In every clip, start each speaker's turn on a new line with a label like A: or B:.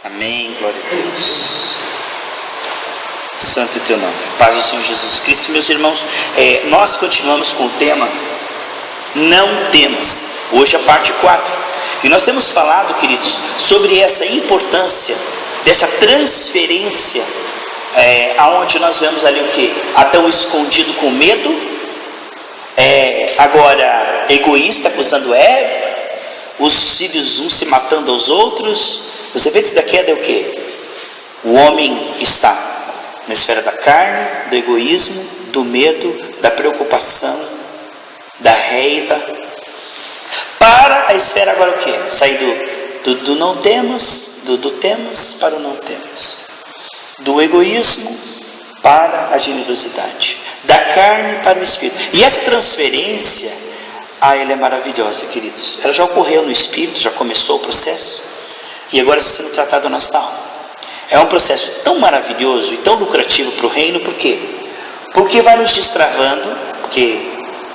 A: Amém, glória a Deus. Santo é teu nome. Paz do Senhor Jesus Cristo. Meus irmãos, nós continuamos com o tema Não Temas. Hoje a parte 4. E nós temos falado, queridos, sobre essa importância dessa transferência, aonde nós vemos ali o que? Adão escondido com medo, agora egoísta, acusando Eva, os filhos uns se matando aos outros. Os eventos da queda é o que? O homem está na esfera da carne, do egoísmo, do medo, da preocupação, da raiva, para a esfera agora o que? Sair do não temas, do temas para o não temas, do egoísmo para a generosidade, da carne para o espírito. E essa transferência, ela é maravilhosa, queridos. Ela já ocorreu no espírito, já começou o processo, e agora está sendo tratado na nossa alma. É um processo tão maravilhoso e tão lucrativo para o reino. Por quê? Porque vai nos destravando, porque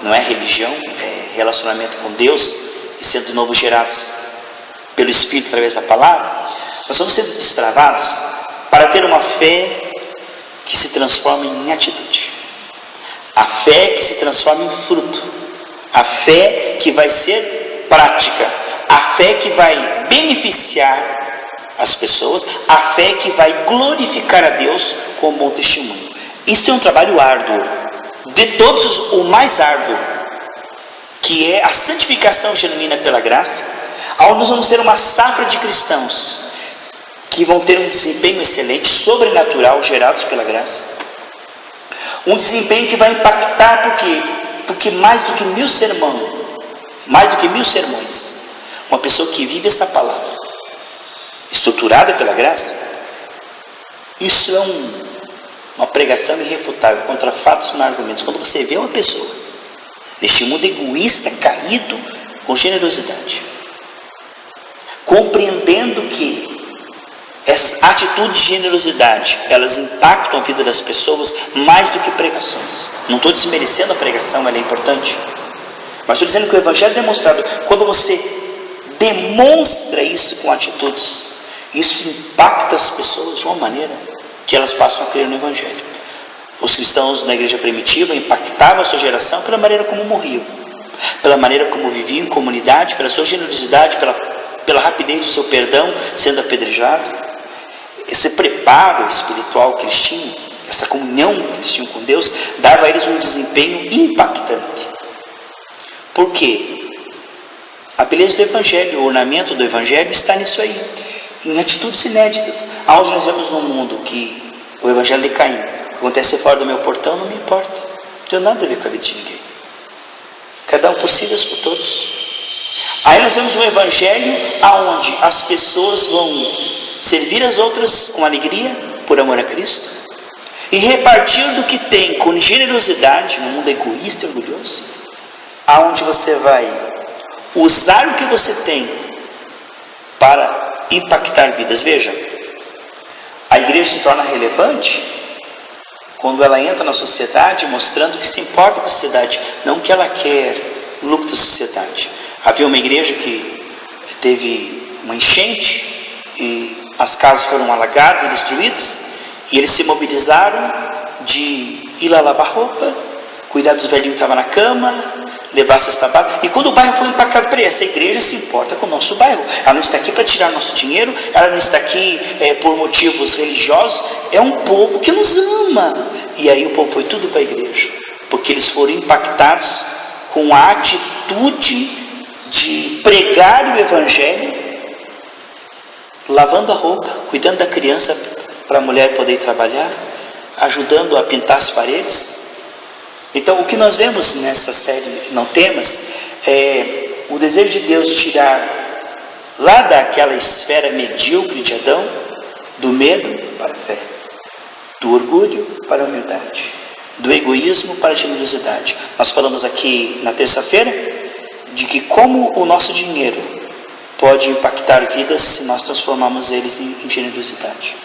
A: não é religião, é relacionamento com Deus, e sendo de novo gerados pelo Espírito através da palavra. Nós vamos sendo destravados para ter uma fé que se transforma em atitude, a fé que se transforma em fruto, a fé que vai ser prática, a fé que vai beneficiar as pessoas, a fé que vai glorificar a Deus com um bom testemunho. Isso é um trabalho árduo, de todos o mais árduo, que é a santificação genuína pela graça, onde nós vamos ter uma safra de cristãos que vão ter um desempenho excelente, sobrenatural, gerados pela graça, um desempenho que vai impactar, porque mais do que 1000 sermões, uma pessoa que vive essa palavra, estruturada pela graça, isso é uma pregação irrefutável contra fatos e argumentos. Quando você vê uma pessoa neste mundo egoísta, caído, com generosidade, compreendendo que essas atitudes de generosidade, elas impactam a vida das pessoas mais do que pregações. Não estou desmerecendo a pregação, ela é importante, mas estou dizendo que o Evangelho é demonstrado. Quando você demonstra isso com atitudes, isso impacta as pessoas de uma maneira que elas passam a crer no Evangelho. Os cristãos na igreja primitiva impactavam a sua geração pela maneira como morriam, pela maneira como viviam em comunidade, pela sua generosidade, pela rapidez do seu perdão sendo apedrejado. Esse preparo espiritual que eles tinham, essa comunhão que eles tinham com Deus, dava a eles um desempenho impactante. Por quê? A beleza do Evangelho, o ornamento do Evangelho está nisso aí, em atitudes inéditas. Aonde nós vemos no mundo que o Evangelho decaindo, o que acontece fora do meu portão não me importa, não tem nada a ver com a vida de ninguém, cada um por si, Deus por todos. Aí nós vemos um Evangelho aonde as pessoas vão servir as outras com alegria, por amor a Cristo, e repartir do que tem com generosidade, no mundo egoísta e orgulhoso, aonde você vai usar o que você tem para impactar vidas. Veja, a igreja se torna relevante quando ela entra na sociedade mostrando que se importa com a sociedade, não que ela quer lucro da sociedade. Havia uma igreja que teve uma enchente e as casas foram alagadas e destruídas, e eles se mobilizaram de ir lá lavar roupa, cuidar dos velhinhos que estavam na cama, levar cesta básica. E quando o bairro foi impactado, peraí, essa igreja se importa com o nosso bairro, ela não está aqui para tirar nosso dinheiro, ela não está aqui por motivos religiosos, é um povo que nos ama. E aí o povo foi tudo para a igreja, porque eles foram impactados com a atitude de pregar o Evangelho, lavando a roupa, cuidando da criança para a mulher poder ir trabalhar, ajudando a pintar as paredes. Então o que nós vemos nessa série Não Temas é o desejo de Deus de tirar lá daquela esfera medíocre de Adão, do medo para a fé, do orgulho para a humildade, do egoísmo para a generosidade. Nós falamos aqui na terça-feira de que como o nosso dinheiro pode impactar vidas se nós transformarmos eles em generosidade.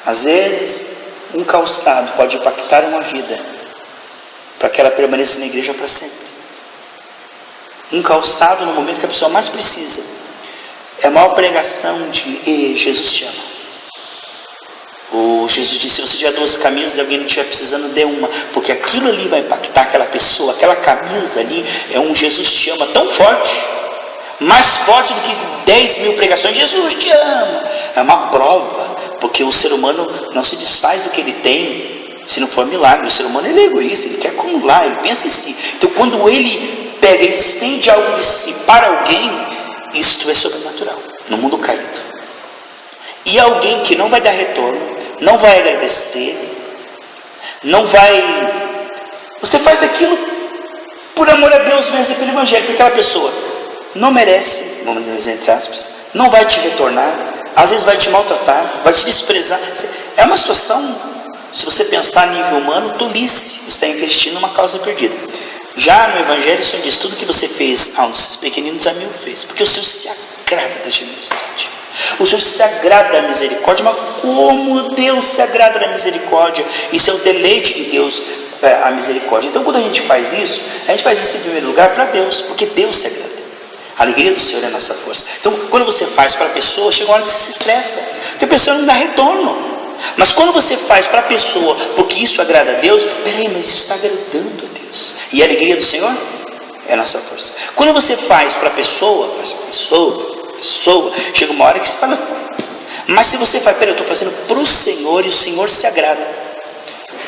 A: Às vezes um calçado pode impactar uma vida para que ela permaneça na igreja para sempre. Um calçado no momento que a pessoa mais precisa, é a maior pregação de Jesus te ama. O Jesus disse: se você tiver 2 camisas e alguém não estiver precisando, dê uma, porque aquilo ali vai impactar aquela pessoa. Aquela camisa ali é um Jesus te ama tão forte, mais forte do que 10 mil pregações. Jesus te ama. É uma prova, porque o ser humano não se desfaz do que ele tem se não for milagre. O ser humano, ele é egoísta, ele quer acumular, ele pensa em si. Então quando ele pega e estende algo de si para alguém, isto é sobrenatural no mundo caído. E alguém que não vai dar retorno, não vai agradecer, não vai... Você faz aquilo por amor a Deus mesmo, pelo Evangelho, porque aquela pessoa não merece, vamos dizer entre aspas, não vai te retornar, às vezes vai te maltratar, vai te desprezar. É uma situação, se você pensar a nível humano, tolice. Você está investindo numa causa perdida. Já no Evangelho o Senhor diz: tudo que você fez a um desses pequeninos, a mim o fez, porque o Senhor se agrada da generosidade, o Senhor se agrada da misericórdia. Mas como Deus se agrada da misericórdia? Isso é o deleite de Deus, a misericórdia. Então quando a gente faz isso em primeiro lugar para Deus, porque Deus se agrada. A alegria do Senhor é a nossa força. Então quando você faz para a pessoa, chega uma hora que você se estressa, porque a pessoa não dá retorno. Mas quando você faz para a pessoa porque isso agrada a Deus, peraí, mas isso está agradando a Deus, e a alegria do Senhor é a nossa força. Quando você faz para a pessoa, chega uma hora que você fala: mas se você faz, peraí, eu estou fazendo para o Senhor e o Senhor se agrada,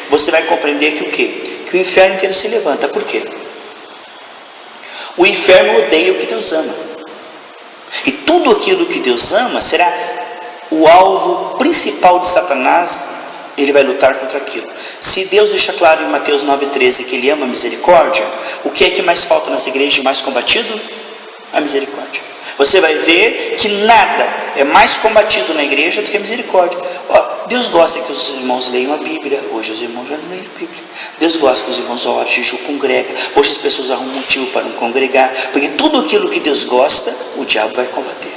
A: você vai compreender que o quê? Que o inferno inteiro se levanta. Por quê? O inferno odeia o que Deus ama, e tudo aquilo que Deus ama será o alvo principal de Satanás. Ele vai lutar contra aquilo. Se Deus deixa claro em Mateus 9,13 que Ele ama a misericórdia, o que é que mais falta nessa igreja de mais combatido? A misericórdia. Você vai ver que nada é mais combatido na igreja do que a misericórdia. Deus gosta que os irmãos leiam a Bíblia. Hoje os irmãos já não leem a Bíblia. Deus gosta que os irmãos orem, jejum, congregam. Hoje as pessoas arrumam motivo para não congregar, porque tudo aquilo que Deus gosta, o diabo vai combater.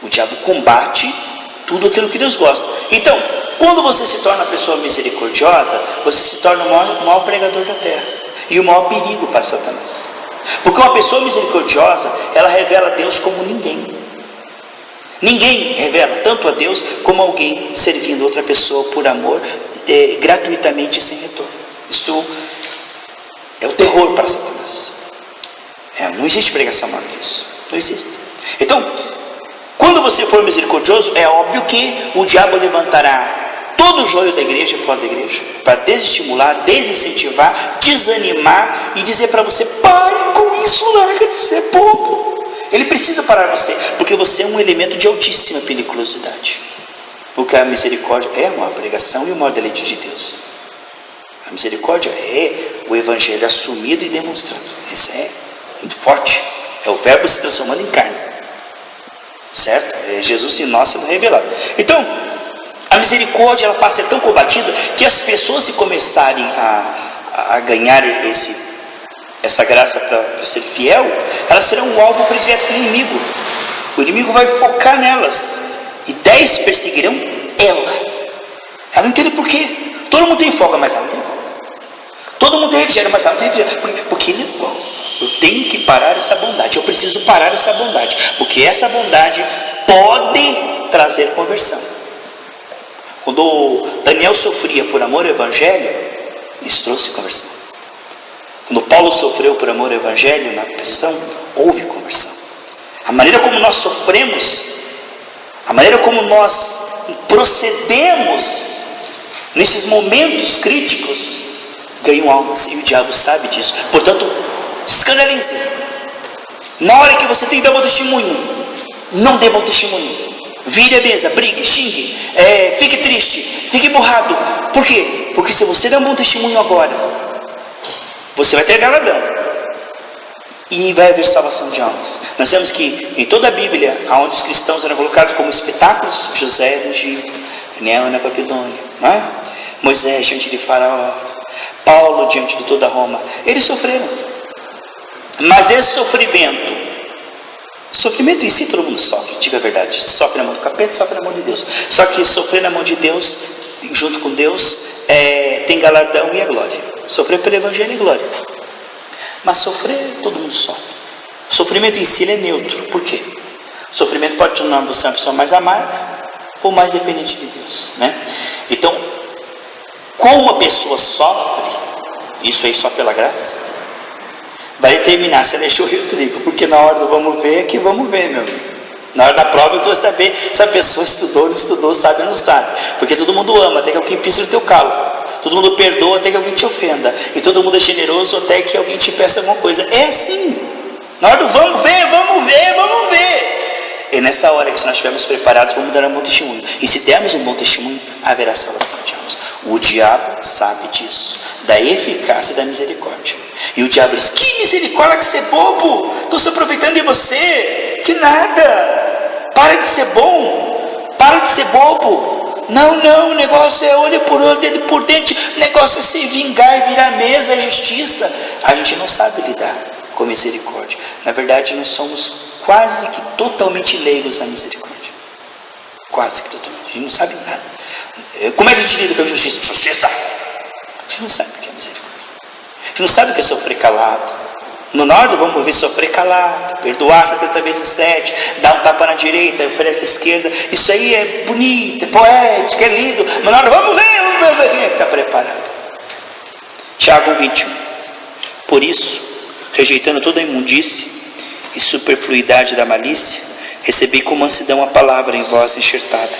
A: O diabo combate tudo aquilo que Deus gosta. Então, quando você se torna uma pessoa misericordiosa, você se torna o maior pregador da terra e o maior perigo para Satanás. Porque uma pessoa misericordiosa, ela revela a Deus como ninguém. Ninguém revela tanto a Deus como alguém servindo outra pessoa por amor, gratuitamente e sem retorno. Isto é o terror para Satanás. Não existe pregação maior que isso. Não existe. Então, quando você for misericordioso, é óbvio que o diabo levantará todo o joio da igreja e fora da igreja, para desestimular, desincentivar, desanimar e dizer para você: pare com isso, larga de ser bobo. Ele precisa parar você, porque você é um elemento de altíssima periculosidade. Porque a misericórdia é uma pregação e uma deleite de Deus. A misericórdia é o Evangelho assumido e demonstrado. Isso é muito forte. É o verbo se transformando em carne. Certo? É Jesus em nós sendo revelado. Então, a misericórdia, ela passa a ser tão combatida que as pessoas, se começarem a ganhar essa graça para ser fiel, elas serão um alvo predileto do inimigo. O inimigo vai focar nelas, e 10 perseguirão ela. Ela não entende por quê. Todo mundo tem folga, mas ela não tem folga. Todo mundo tem refrigério, mas ela não tem refrigério. Porque ele é bom. Eu tenho que parar essa bondade. Eu preciso parar essa bondade, porque essa bondade pode trazer conversão. Quando Daniel sofria por amor ao Evangelho, isso trouxe conversão. Quando Paulo sofreu por amor ao Evangelho na prisão, houve conversão. A maneira como nós sofremos, a maneira como nós procedemos nesses momentos críticos, ganham almas, e o diabo sabe disso. Portanto, se escandalize. Na hora que você tem que dar bom testemunho, não dê bom testemunho. Vire a mesa, brigue, xingue, fique triste, fique borrado. Por quê? Porque se você der um bom testemunho agora, você vai ter galardão e vai haver salvação de almas. Nós vemos que em toda a Bíblia, onde os cristãos eram colocados como espetáculos, José no Egito, Daniel na Babilônia, não é? Moisés diante de Faraó, Paulo diante de toda Roma, eles sofreram. Mas esse sofrimento em si todo mundo sofre, diga a verdade. Sofre na mão do capeta, sofre na mão de Deus. Só que sofrer na mão de Deus, junto com Deus, tem galardão e a glória. Sofrer pelo Evangelho é glória. Mas sofrer, todo mundo sofre. O sofrimento em si é neutro. Por quê? O sofrimento pode tornar você uma pessoa mais amarga ou mais dependente de Deus, né? Então, como uma pessoa sofre, isso aí só pela graça, vai determinar se ela é joio ou trigo, porque na hora do vamos ver é que vamos ver, meu amigo. Na hora da prova eu vou saber se a pessoa estudou ou não estudou, sabe ou não sabe. Porque todo mundo ama até que alguém pise no teu calo. Todo mundo perdoa até que alguém te ofenda. E todo mundo é generoso até que alguém te peça alguma coisa. É assim. Na hora do vamos ver, vamos ver, vamos ver. É nessa hora que, se nós estivermos preparados, vamos dar um bom testemunho. E se dermos um bom testemunho, haverá salvação de almas. O diabo sabe disso, da eficácia da misericórdia. E o diabo diz: que misericórdia, que você é bobo, estou se aproveitando de você. Que nada, para de ser bom, para de ser bobo. Não, o negócio é olho por olho, dedo por dente. O negócio é se vingar e virar mesa, é justiça. A gente não sabe lidar com misericórdia. Na verdade, nós somos quase que totalmente leigos na misericórdia. Quase que totalmente. A gente não sabe nada. Como é que a gente lida com a justiça? Justiça! A gente não sabe o que é misericórdia. A gente não sabe o que é sofrer calado. No hora do vamos ver, sofrer calado, perdoar 70 vezes 7, dar um tapa na direita, oferece à esquerda. Isso aí é bonito, é poético, é lindo. Mas na hora vamos ver quem é que está preparado. Tiago 21. Por isso, rejeitando toda a imundície e superfluidade da malícia, recebi com mansidão a palavra em vós enxertada,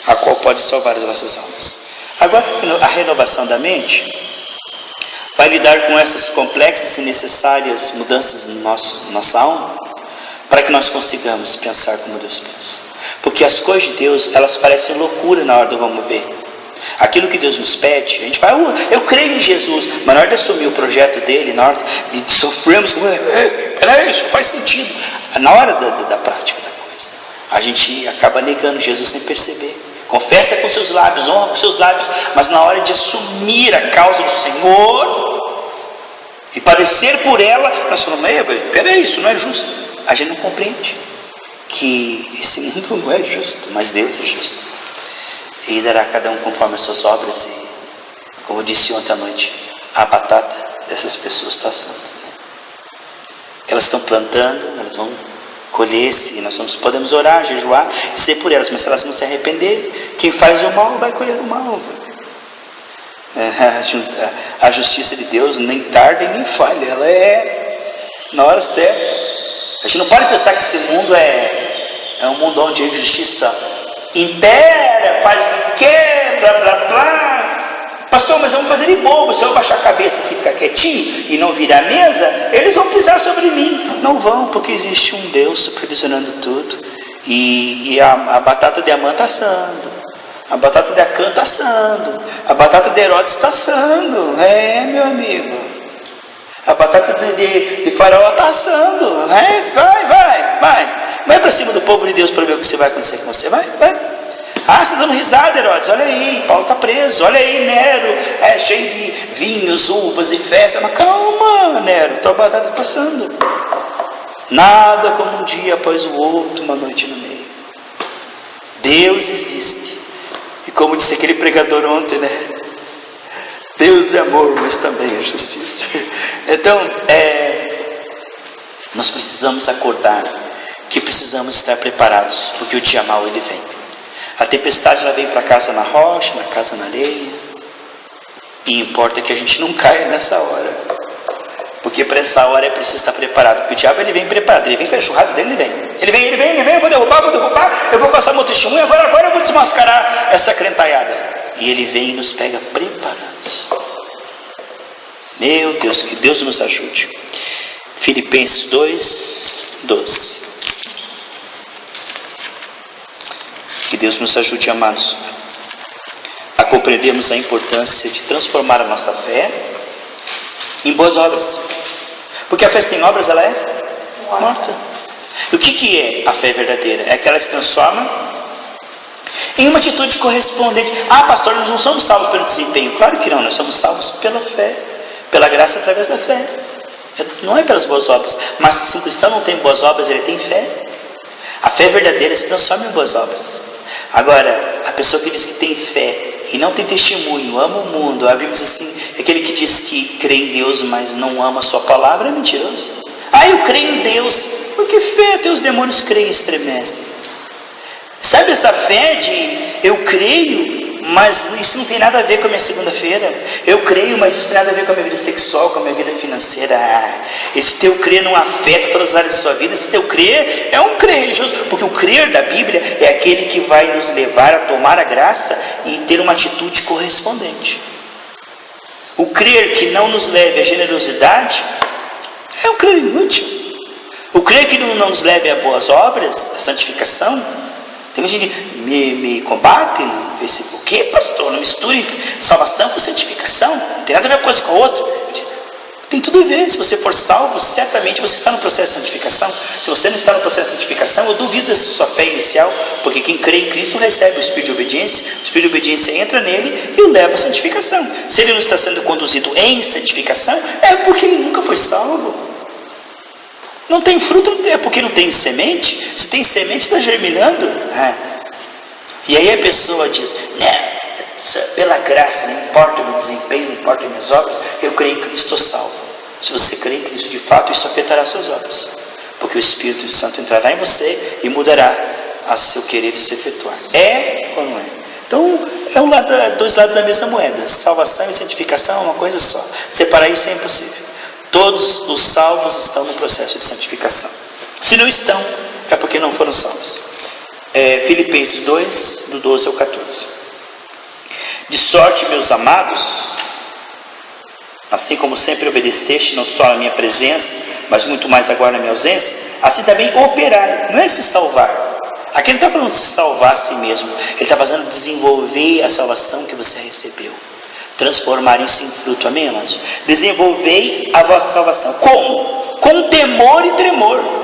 A: a qual pode salvar as vossas almas. Agora, a renovação da mente vai lidar com essas complexas e necessárias mudanças no nossa alma, para que nós consigamos pensar como Deus pensa. Porque as coisas de Deus, elas parecem loucura na hora do vamos ver. Aquilo que Deus nos pede, a gente vai, eu creio em Jesus, mas na hora de assumir o projeto dele, na hora de sofrermos, isso faz sentido. Na hora da prática da coisa, a gente acaba negando Jesus sem perceber. Confessa com seus lábios, honra com seus lábios, mas na hora de assumir a causa do Senhor e padecer por ela, nós falamos: peraí, isso não é justo. A gente não compreende que esse mundo não é justo, mas Deus é justo. E dará a cada um conforme as suas obras. E, como eu disse ontem à noite, a batata dessas pessoas está assando, né? Que elas estão plantando, elas vão colher, se nós podemos orar, jejuar e ser por elas, mas se elas não se arrependerem, quem faz o mal vai colher o mal. A justiça de Deus nem tarda e nem falha, ela é na hora certa. A gente não pode pensar que esse mundo é um mundo onde a justiça impera, faz o que quer, blá blá blá. Pastor, mas vamos fazer de bobo. Se eu baixar a cabeça aqui e ficar quietinho e não virar a mesa, eles vão pisar sobre mim. Não vão, porque existe um Deus supervisionando tudo. E a batata de Amã está assando, a batata de Acã está assando, a batata de Herodes está assando. Meu amigo, a batata de Faraó está assando. Vai para cima do povo de Deus para ver o que você vai acontecer com você. Vai. Você está dando risada, Herodes? Olha aí, Paulo está preso. Olha aí, Nero, cheio de vinhos, uvas e festa. Mas calma, Nero, tua batata está assando. Nada como um dia após o outro, uma noite no meio. Deus existe. E como disse aquele pregador ontem, né? Deus é amor, mas também é justiça. Então, nós precisamos acordar que precisamos estar preparados, porque o dia mau ele vem. A tempestade ela vem para casa na rocha, na casa na areia, e importa que a gente não caia nessa hora, porque para essa hora é preciso estar preparado, porque o diabo ele vem preparado, ele vem com a enxurrada dele, ele vem, eu vou derrubar, eu vou passar meu testemunho, agora eu vou desmascarar essa crentaiada, e ele vem e nos pega preparados. Meu Deus, que Deus nos ajude. Filipenses 2:12. Que Deus nos ajude, amados, a compreendermos a importância de transformar a nossa fé em boas obras. Porque a fé sem obras, ela é morta. E o que é a fé verdadeira? É aquela que se transforma em uma atitude correspondente. Pastor, nós não somos salvos pelo desempenho. Claro que não, nós somos salvos pela fé, pela graça através da fé. Não é pelas boas obras. Mas se um cristão não tem boas obras, ele tem fé. A fé verdadeira se transforma em boas obras. Agora, a pessoa que diz que tem fé e não tem testemunho, ama o mundo, a Bíblia diz assim, aquele que diz que crê em Deus, mas não ama a sua palavra, é mentiroso. Eu creio em Deus. Porque fé, até os demônios creem e estremecem. Sabe essa fé de eu creio, mas isso não tem nada a ver com a minha segunda-feira. Eu creio, mas isso não tem nada a ver com a minha vida sexual, com a minha vida financeira. Esse teu crer não afeta todas as áreas da sua vida. Esse teu crer é um crer religioso. Porque o crer da Bíblia é aquele que vai nos levar a tomar a graça e ter uma atitude correspondente. O crer que não nos leve à generosidade é um crer inútil. O crer que não nos leve a boas obras, a santificação. Tem gente que me combate no Facebook. O que, pastor? Não misture salvação com santificação. Não tem nada a ver uma coisa com a outra. Tem tudo a ver. Se você for salvo, certamente você está no processo de santificação. Se você não está no processo de santificação, eu duvido dessa sua fé inicial. Porque quem crê em Cristo recebe o Espírito de obediência. O Espírito de obediência entra nele e o leva à santificação. Se ele não está sendo conduzido em santificação, é porque ele nunca foi salvo. Não tem fruto, é porque não tem semente. Se tem semente, está germinando. E aí a pessoa diz, pela graça, não importa o meu desempenho, não importa as minhas obras, eu creio em Cristo, estou salvo. Se você crê em Cristo de fato, isso afetará suas obras. Porque o Espírito Santo entrará em você e mudará a seu querer e se efetuar. É ou não é? Então, dois lados da mesma moeda. Salvação e santificação é uma coisa só. Separar isso é impossível. Todos os salvos estão no processo de santificação. Se não estão, é porque não foram salvos. Filipenses 2, do 12 ao 14. De sorte, meus amados, assim como sempre obedeceste, não só na minha presença, mas muito mais agora na minha ausência, assim também operai. Não é se salvar. Aqui ele não está falando de se salvar a si mesmo. Ele está fazendo desenvolver a salvação que você recebeu. Transformar isso em fruto, amém, amados? Desenvolvei a vossa salvação. Como? Com temor e tremor.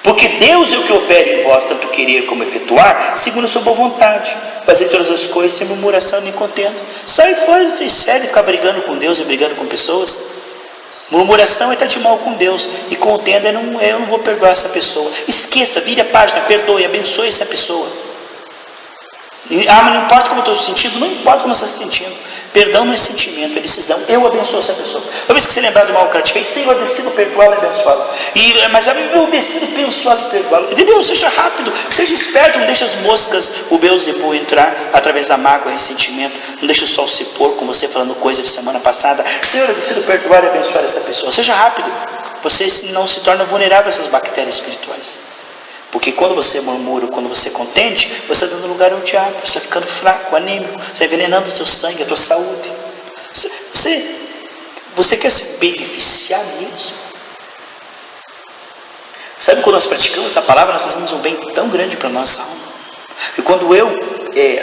A: Porque Deus é o que opera em vós, tanto querer como efetuar, segundo a sua boa vontade. Fazer todas as coisas sem murmuração nem contenda. Sai fora dessa esfera e ficar brigando com Deus e brigando com pessoas. Murmuração é estar de mal com Deus. E contenda eu não vou perdoar essa pessoa. Esqueça, vire a página, perdoe, abençoe essa pessoa. Mas não importa como eu estou sentindo, não importa como você está se sentindo. Perdão não é sentimento, é decisão. Eu abençoo essa pessoa. Toda vez que você lembrar do mal que ela te fez, Senhor, eu decido perdoá-la e abençoá-la. Mas eu decido abençoá-la e perdoá-la. Entendeu? Seja rápido, seja esperto, não deixe as moscas, o Beelzebul entrar através da mágoa e ressentimento. Não deixe o sol se pôr com você falando coisa de semana passada. Senhor, eu decido perdoar e abençoar essa pessoa. Seja rápido. Você não se torna vulnerável a essas bactérias espirituais. Porque quando você murmura, quando você contende, você está dando lugar ao diabo, você está ficando fraco, anêmico, você está envenenando o seu sangue, a tua saúde. Você quer se beneficiar mesmo? Sabe, quando nós praticamos essa palavra, nós fazemos um bem tão grande para a nossa alma. E quando eu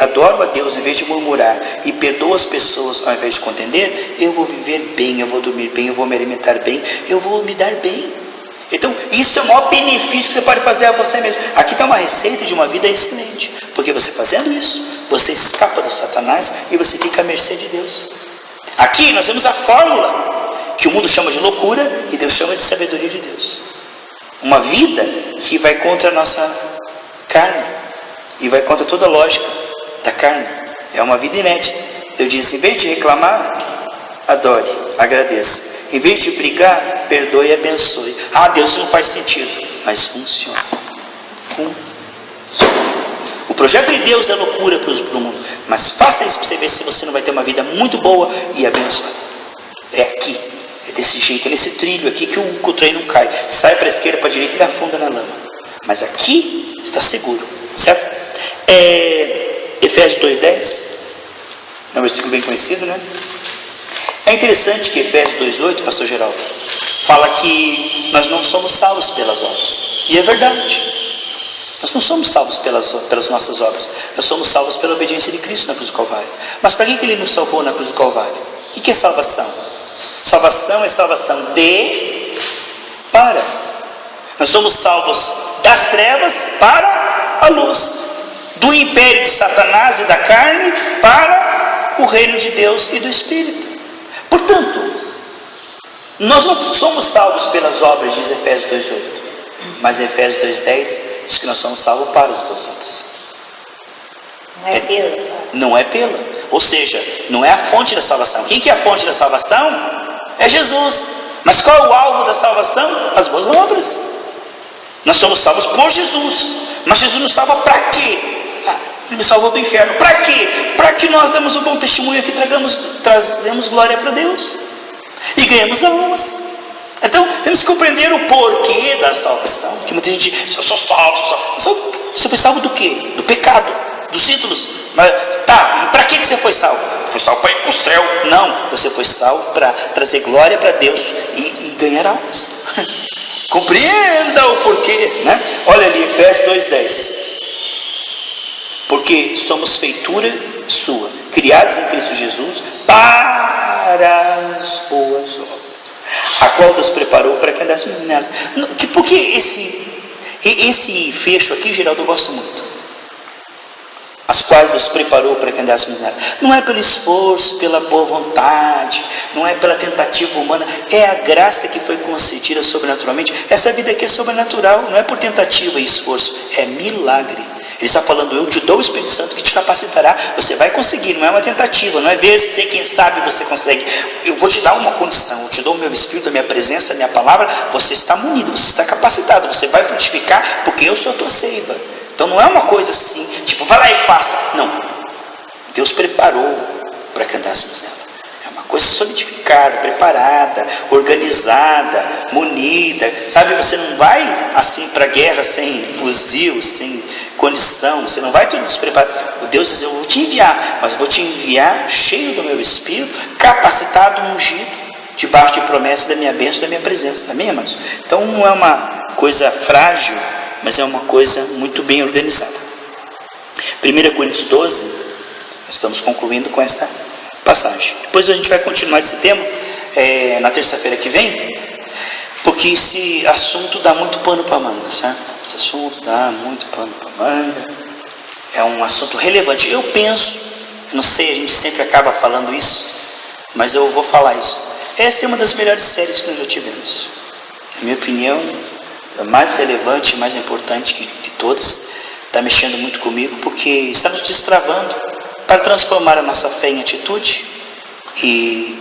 A: adoro a Deus em vez de murmurar e perdoo as pessoas ao invés de contender, eu vou viver bem, eu vou dormir bem, eu vou me alimentar bem, eu vou me dar bem. Então, isso é o maior benefício que você pode fazer a você mesmo. Aqui está uma receita de uma vida excelente. Porque você fazendo isso, você escapa do Satanás e você fica à mercê de Deus. Aqui nós vemos a fórmula que o mundo chama de loucura e Deus chama de sabedoria de Deus. Uma vida que vai contra a nossa carne e vai contra toda a lógica da carne. É uma vida inédita. Deus diz, em vez de reclamar, adore, agradeça. Em vez de brigar, perdoe e abençoe. Deus, isso não faz sentido, mas funciona. O projeto de Deus é loucura para o mundo, mas faça isso para você ver se você não vai ter uma vida muito boa e abençoada. É aqui, é desse jeito, é nesse trilho aqui que o trem não cai. Sai para a esquerda, para a direita e afunda na lama. Mas aqui está seguro, certo? Efésios 2:10, é um versículo bem conhecido, né? É interessante que Efésios 2:8, pastor Geraldo, fala que nós não somos salvos pelas obras. E é verdade. Nós não somos salvos pelas nossas obras. Nós somos salvos pela obediência de Cristo na cruz do Calvário. Mas para que Ele nos salvou na cruz do Calvário? O que é salvação? Salvação é salvação para. Nós somos salvos das trevas para a luz. Do império de Satanás e da carne para o reino de Deus e do Espírito. Portanto, nós não somos salvos pelas obras, diz Efésios 2:8, mas Efésios 2:10 diz que nós somos salvos para as boas obras. Não é pela. Ou seja, não é a fonte da salvação. Quem que é a fonte da salvação? É Jesus. Mas qual é o alvo da salvação? As boas obras. Nós somos salvos por Jesus. Mas Jesus nos salva para quê? Ele me salvou do inferno. Para quê? Para que nós demos um bom testemunho aqui, trazemos glória para Deus. E ganhamos almas. Então, temos que compreender o porquê da salvação. Porque muita gente diz, eu sou salvo, Você foi salvo do quê? Do pecado, dos ídolos. Mas, tá, e para que você foi salvo? Foi salvo para ir para o céu. Não, você foi salvo para trazer glória para Deus e ganhar almas. Compreenda o porquê, né? Olha ali, Efésios 2:10. Porque somos feitura sua, criados em Cristo Jesus para as boas obras, a qual Deus preparou para que andássemos nela. Porque esse fecho aqui, Geraldo, eu gosto muito. As quais Deus preparou para que andássemos nela. Não é pelo esforço, pela boa vontade, não é pela tentativa humana, é a graça que foi concedida sobrenaturalmente. Essa vida aqui é sobrenatural, não é por tentativa e esforço, é milagre. Ele está falando, eu te dou o Espírito Santo que te capacitará, você vai conseguir, não é uma tentativa, não é ver se quem sabe você consegue. Eu vou te dar uma condição, eu te dou o meu Espírito, a minha presença, a minha palavra, você está munido, você está capacitado, você vai frutificar, porque eu sou a tua seiva. Então não é uma coisa assim, tipo, vai lá e faça. Não, Deus preparou para que andássemos nela. É uma coisa solidificada, preparada, organizada, munida. Sabe, você não vai assim para a guerra sem fuzil, sem condição. Você não vai tudo despreparado. Deus diz, eu vou te enviar, mas eu vou te enviar cheio do meu Espírito, capacitado, ungido, debaixo de promessa da minha bênção, da minha presença. Amém, irmãos? Então não é uma coisa frágil, mas é uma coisa muito bem organizada. 1 Coríntios 12, nós estamos concluindo com essa passagem. Depois a gente vai continuar esse tema na terça-feira que vem, porque esse assunto dá muito pano para manga, sabe? Esse assunto dá muito pano para manga, é um assunto relevante. Eu penso, não sei, a gente sempre acaba falando isso, mas eu vou falar isso. Essa é uma das melhores séries que nós já tivemos. Na minha opinião, a mais relevante, mais importante de todas. Está mexendo muito comigo, porque está nos destravando para transformar a nossa fé em atitude e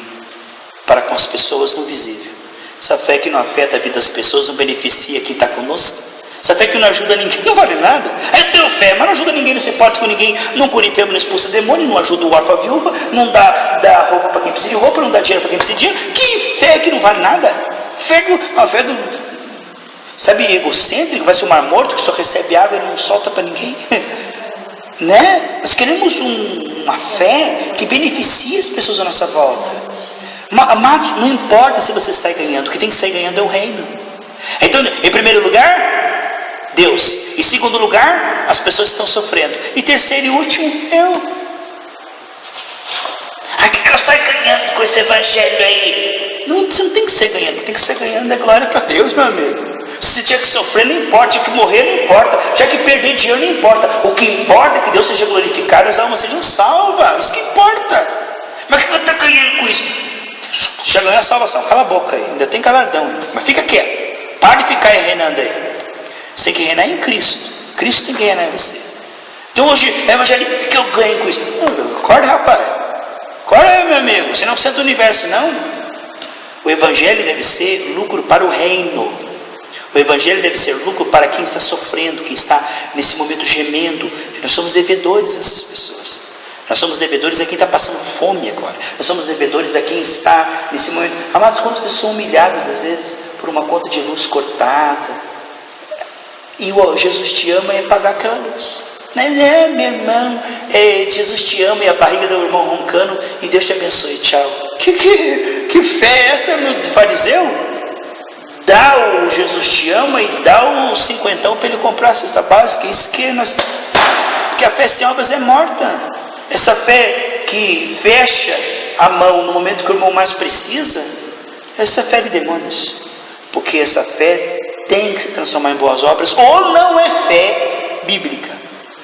A: para com as pessoas no visível. Essa fé que não afeta a vida das pessoas, não beneficia quem está conosco. Essa fé que não ajuda ninguém, não vale nada. Eu tenho fé, mas não ajuda ninguém, não se importa com ninguém, não cura enfermo, não expulsa demônio, não ajuda o órfão, a viúva, não dá roupa para quem precisa de roupa, não dá dinheiro para quem precisa de dinheiro. Que fé que não vale nada? A fé do... Sabe, egocêntrico, vai ser um mar morto que só recebe água e não solta para ninguém. Né? Nós queremos uma fé que beneficie as pessoas à nossa volta. Amados, não importa se você sai ganhando, o que tem que sair ganhando é o reino. Então, em primeiro lugar, Deus. Em segundo lugar, as pessoas estão sofrendo. E terceiro e último, eu. Aqui que eu saio ganhando com esse evangelho aí. Não, você não tem que sair ganhando, o que tem que sair ganhando é glória para Deus, meu amigo. Se tinha que sofrer, não importa. Tinha que morrer, não importa. Tinha que perder dinheiro, não importa. O que importa é que Deus seja glorificado, as almas sejam salvas. Isso que importa. Mas o que eu estou ganhando com isso? Já ganhou a salvação. Cala a boca aí. Ainda tem galardão. Mas fica quieto. Para de ficar reinando aí. Você tem que reinar em Cristo. Cristo tem que reinar em você. Então hoje, evangelho, o que eu ganho com isso? Acorda, rapaz. Acorda, meu amigo. Você não precisa do universo, não. O evangelho deve ser lucro para o reino. O evangelho deve ser lucro para quem está sofrendo, quem está nesse momento gemendo. Nós somos devedores a essas pessoas. Nós somos devedores a quem está passando fome agora. Nós somos devedores a quem está nesse momento. Amados, quantas pessoas são humilhadas às vezes por uma conta de luz cortada. E Jesus te ama e é pagar aquela luz. Mas meu irmão, Jesus te ama e a barriga do irmão roncando e Deus te abençoe, tchau. Que fé é essa, meu fariseu? Dá o Jesus te ama e dá o 50 para ele comprar a cesta básica. Isso que nós... Porque a fé sem obras é morta. Essa fé que fecha a mão no momento que o irmão mais precisa, essa fé de demônios. Porque essa fé tem que se transformar em boas obras, ou não é fé bíblica,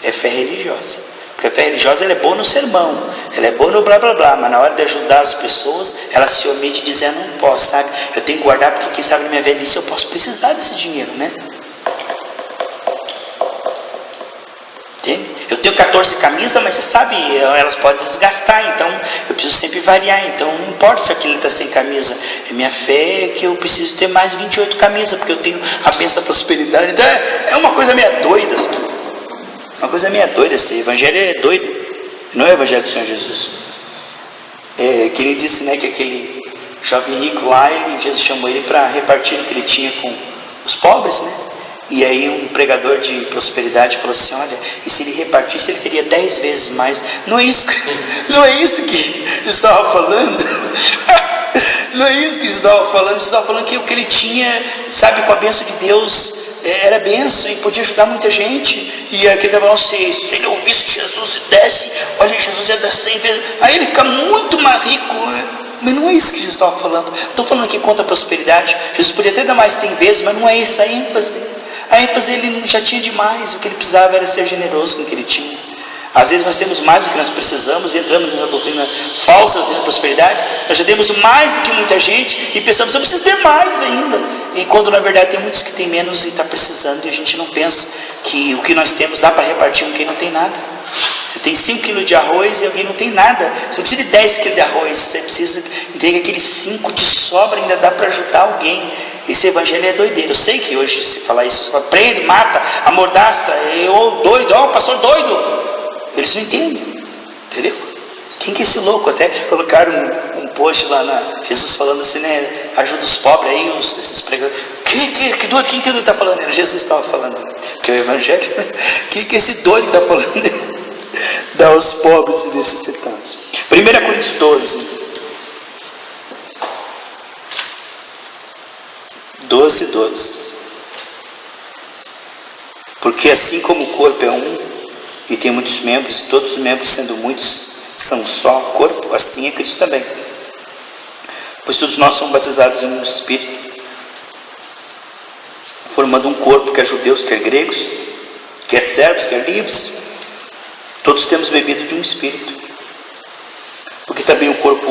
A: é fé religiosa. Porque a fé religiosa ela é boa no sermão, ela é boa no blá blá blá, mas na hora de ajudar as pessoas, ela se omite dizendo, não posso, sabe? Eu tenho que guardar porque quem sabe na minha velhice eu posso precisar desse dinheiro, né? Entende? Eu tenho 14 camisas, mas você sabe, elas podem desgastar, então eu preciso sempre variar. Então não importa se aquele está sem camisa, é minha fé que eu preciso ter mais 28 camisas, porque eu tenho a bênção da prosperidade. Então é uma coisa meio doida, sabe? Uma coisa meio doida, esse evangelho é doido, não é o evangelho do Senhor Jesus. Que ele disse, né, que aquele jovem rico lá, Jesus chamou ele para repartir o que ele tinha com os pobres, né? E aí um pregador de prosperidade falou assim, olha, e se ele repartisse, ele teria 10 vezes mais. Não é isso que Jesus estava falando. Não é isso que Jesus estava falando. Jesus estava falando que o que ele tinha, sabe, com a bênção de Deus, era bênção e podia ajudar muita gente. E aquele estava falando, se ele ouvisse que Jesus desse, olha, Jesus ia dar 100 vezes, aí ele fica muito mais rico, né? Mas não é isso que Jesus estava falando. Estou falando aqui contra a prosperidade. Jesus podia até dar mais 100 vezes, mas não é essa a ênfase. A ênfase ele já tinha demais. O que ele precisava era ser generoso com o que ele tinha. Às vezes nós temos mais do que nós precisamos e entramos nessa doutrina falsa, doutrina da prosperidade. Nós já temos mais do que muita gente e pensamos, eu preciso ter mais ainda. E quando na verdade tem muitos que têm menos e está precisando, e a gente não pensa que o que nós temos dá para repartir com quem não tem nada. Você tem 5 quilos de arroz e alguém não tem nada. Você não precisa de 10 quilos de arroz. Você precisa entender que aqueles 5 te sobra, ainda dá para ajudar alguém. Esse evangelho é doideiro. Eu sei que hoje se falar isso, você fala, prende, mata, amordaça, doido, pastor doido. Eles não entendem, entendeu? Quem que é esse louco? Até colocaram um post lá na Jesus falando assim, né? Ajuda os pobres aí, esses pregadores. Que doido? Quem que está falando? Jesus estava falando, que é o evangelho. Quem que é esse doido que está falando? Dá aos pobres e necessitados. 1 Coríntios 12. Porque assim como o corpo é um e tem muitos membros, e todos os membros sendo muitos são só corpo, assim é Cristo também. Pois todos nós somos batizados em um Espírito, formando um corpo, quer judeus, quer gregos, quer servos, quer livres. Todos temos bebido de um Espírito. Porque também o corpo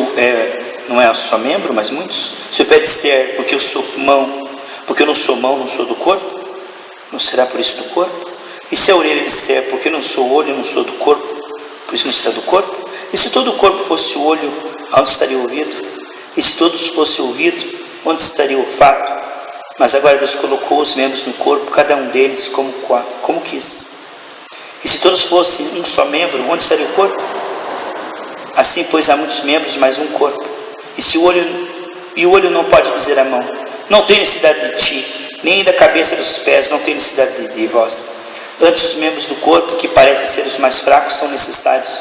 A: não é só membro, mas muitos. Se eu pede ser porque eu sou mão, porque eu não sou mão, não sou do corpo, não será por isso do corpo? E se a orelha disser, porque eu não sou olho, não sou do corpo, por isso não será do corpo? E se todo o corpo fosse olho, onde estaria o ouvido? E se todos fossem ouvido, onde estaria o olfato? Mas agora Deus colocou os membros no corpo, cada um deles como quis. E se todos fossem um só membro, onde estaria o corpo? Assim, pois, há muitos membros, mas um corpo. E o olho não pode dizer à mão, não tem necessidade de ti, nem da cabeça dos pés, não tem necessidade de vós. Antes, os membros do corpo, que parecem ser os mais fracos, são necessários.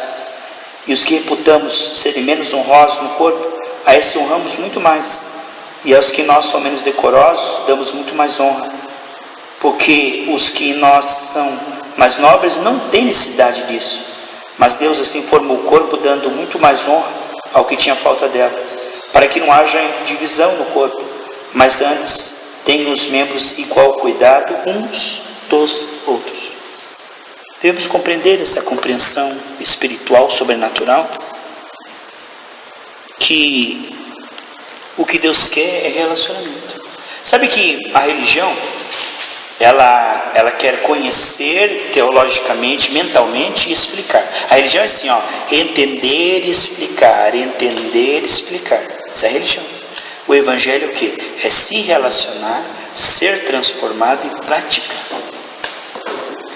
A: E os que reputamos serem menos honrosos no corpo, a esses honramos muito mais. E aos que nós somos menos decorosos, damos muito mais honra. Porque os que nós são mais nobres não têm necessidade disso. Mas Deus assim formou o corpo, dando muito mais honra ao que tinha falta dela, para que não haja divisão no corpo, mas antes tenham os membros igual cuidado uns dos outros. Devemos compreender essa compreensão espiritual, sobrenatural, que o que Deus quer é relacionamento. Sabe que a religião, ela quer conhecer teologicamente, mentalmente e explicar. A religião é assim, entender e explicar, entender e explicar. Isso é a religião. O evangelho é o quê? É se relacionar, ser transformado e praticar.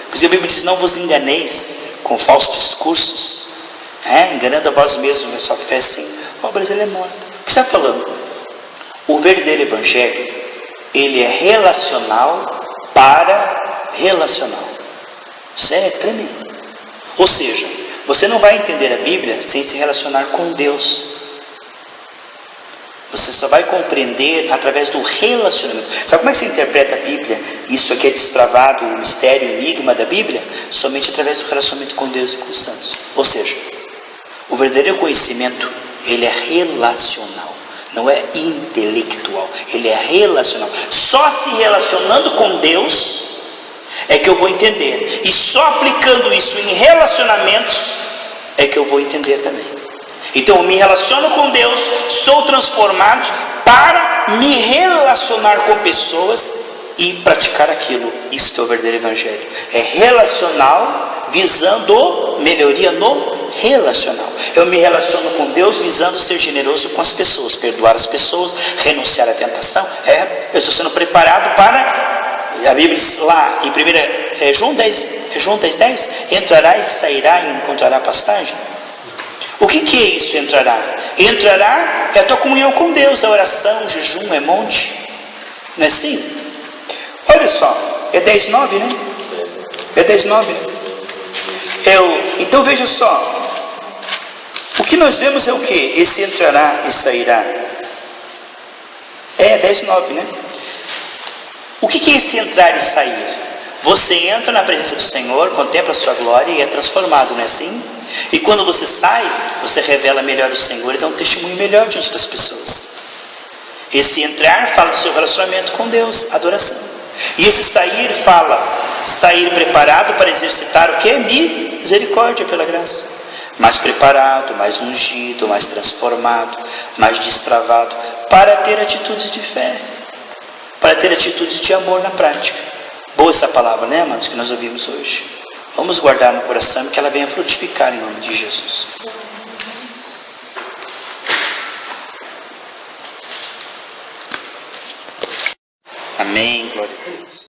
A: Por isso a Bíblia diz, não vos enganeis com falsos discursos, enganando a vós mesmos, a sua fé sem obras ela é morta. O que você está falando? O verdadeiro evangelho, ele é relacional para relacional. Isso é tremendo. Ou seja, você não vai entender a Bíblia sem se relacionar com Deus. Você só vai compreender através do relacionamento. Sabe como é que você interpreta a Bíblia? Isso aqui é destravado, o mistério, o enigma da Bíblia, somente através do relacionamento com Deus e com os santos. Ou seja, o verdadeiro conhecimento, ele é relacional, não é intelectual, ele é relacional. Só se relacionando com Deus é que eu vou entender. E só aplicando isso em relacionamentos é que eu vou entender também. Então eu me relaciono com Deus, sou transformado para me relacionar com pessoas e praticar aquilo. Isso é o verdadeiro evangelho. É relacional visando melhoria no relacional. Eu me relaciono com Deus visando ser generoso com as pessoas, perdoar as pessoas, renunciar à tentação. Eu estou sendo preparado para, a Bíblia diz lá em João 10:10, entrará e sairá e encontrará pastagem. O que é isso, entrará? Entrará é a tua comunhão com Deus, a oração, o jejum, é monte. Não é assim? Olha só, é 10:9, né? É 10:9, né? Então veja só. O que nós vemos é o que? Esse entrará e sairá. 10:9, né? O que é esse entrar e sair? Você entra na presença do Senhor, contempla a sua glória e é transformado, não é assim? E quando você sai, você revela melhor o Senhor e dá um testemunho melhor diante das pessoas. Esse entrar fala do seu relacionamento com Deus, adoração. E esse sair fala, sair preparado para exercitar o que? Misericórdia pela graça. Mais preparado, mais ungido, mais transformado, mais destravado, para ter atitudes de fé, para ter atitudes de amor na prática. Boa essa palavra, né, amados, que nós ouvimos hoje. Vamos guardar no coração que ela venha frutificar em nome de Jesus. Amém, glória a Deus.